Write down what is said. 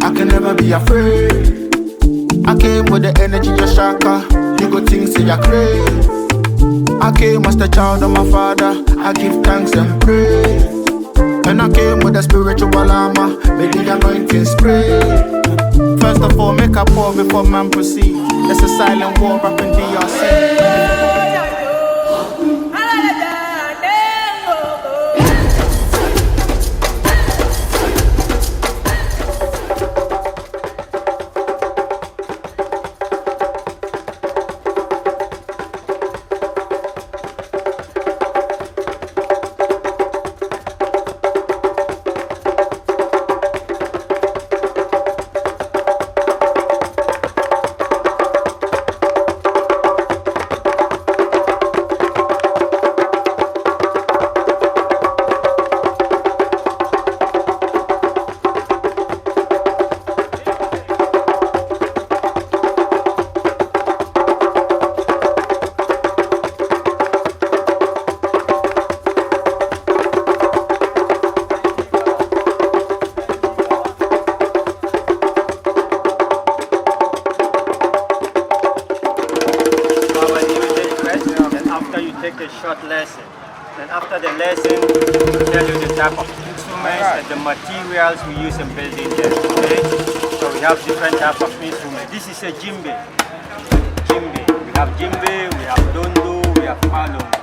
I can never be afraid. I came with the energy of Shaka. You go think say you're crazy. I came as the child of my father. I give thanks and praise. And I came with the spiritual armor. May the anointing spray. First of all, make a pour before man proceed. It's a silent war up in DRC. Take a short lesson. Then after the lesson, we'll tell you the type of instruments and the materials we use in building them. Okay? So we have different types of instruments. This is a djembe. We have djembe, we have dondo, we have malum.